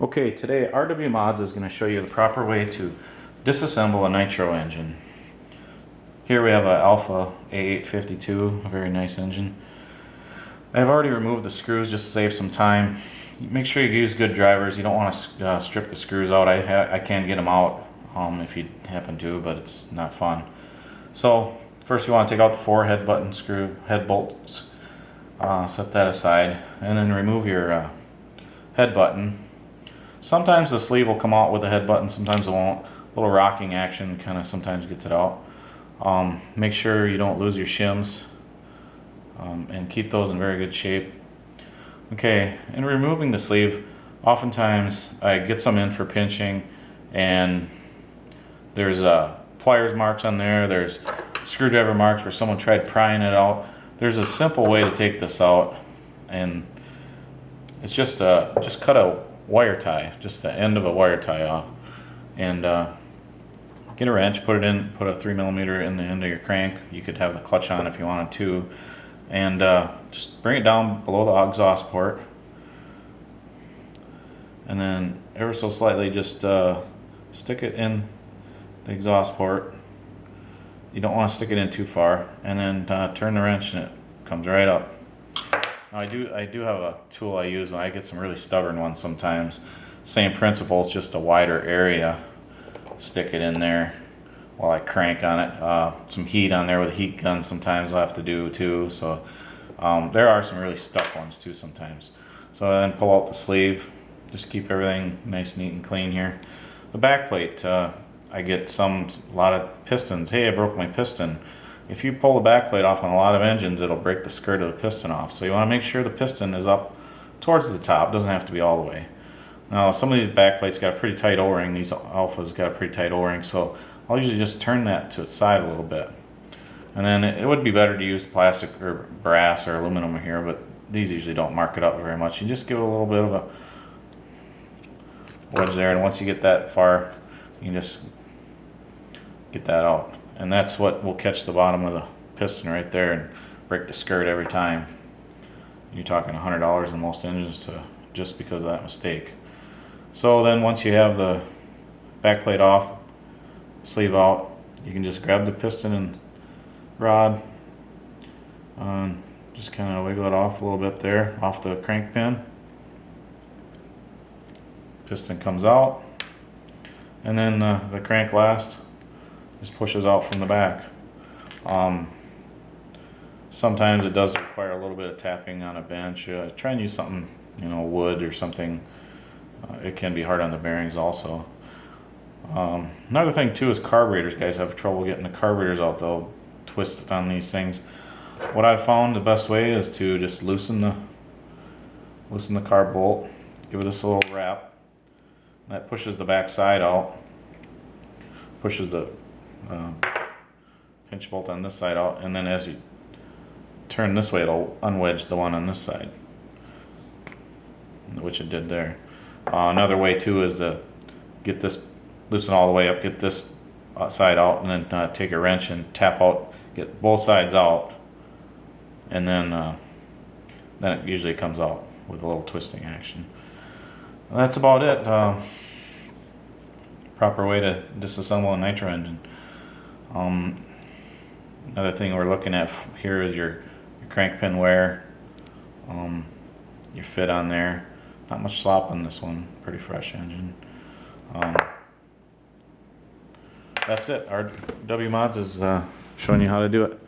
Okay, today RW Mods is going to show you the proper way to disassemble a Nitro engine. Here we have an Alpha A852, a very nice engine. I've already removed the screws just to save some time. Make sure you use good drivers. You don't want to strip the screws out. I can get them out if you happen to, but it's not fun. So first you want to take out the 4 head bolts, set that aside, and then remove your head button. Sometimes the sleeve will come out with the head button, sometimes it won't. A little rocking action kind of sometimes gets it out. Make sure you don't lose your shims and keep those in very good shape. Okay, in removing the sleeve, oftentimes I get some in for pinching, and there's pliers marks on there, there's screwdriver marks where someone tried prying it out. There's a simple way to take this out, and it's just cut a wire tie, just the end of a wire tie off, and get a wrench, put a 3mm in the end of your crank. You could have the clutch on if you wanted to, and just bring it down below the exhaust port, and then ever so slightly just stick it in the exhaust port. You don't want to stick it in too far, and then turn the wrench and it comes right up. Now I do have a tool I use when I get some really stubborn ones sometimes. Same principle, it's just a wider area. Stick it in there while I crank on it. Some heat on there with a heat gun sometimes I'll have to do too. So there are some really stuck ones too sometimes. So then pull out the sleeve. Just keep everything nice, neat, and clean here. The back plate, I get a lot of pistons. Hey, I broke my piston. If you pull the back plate off on a lot of engines, it'll break the skirt of the piston off. So you want to make sure the piston is up towards the top. It doesn't have to be all the way. Now some of these back plates got a pretty tight O-ring. These Alphas got a pretty tight O-ring. So I'll usually just turn that to its side a little bit. And then it would be better to use plastic or brass or aluminum here, but these usually don't mark it up very much. You just give it a little bit of a wedge there, and once you get that far, you can just get that out. And that's what will catch the bottom of the piston right there and break the skirt every time. You're talking $100 in most engines just because of that mistake. So then once you have the back plate off, sleeve out, you can just grab the piston and rod and just kind of wiggle it off a little bit there, off the crank pin. Piston comes out, and then the crank last just pushes out from the back. Sometimes it does require a little bit of tapping on a bench. Try and use something, wood or something. It can be hard on the bearings also. Another thing too is carburetors. Guys have trouble getting the carburetors out. They'll twist it on these things. What I've found the best way is to just loosen the carb bolt. Give it this little wrap. That pushes the back side out. Pushes the pinch bolt on this side out, and then as you turn this way, it'll unwedge the one on this side, which it did there. Another way too is to get this, loosen all the way up, get this side out, and then take a wrench and tap out, get both sides out, and then it usually comes out with a little twisting action. That's about it. Proper way to disassemble a Nitro engine. Another thing we're looking at here is your crank pin wear, your fit on there. Not much slop on this one, pretty fresh engine. That's it. RW Mods is showing you how to do it.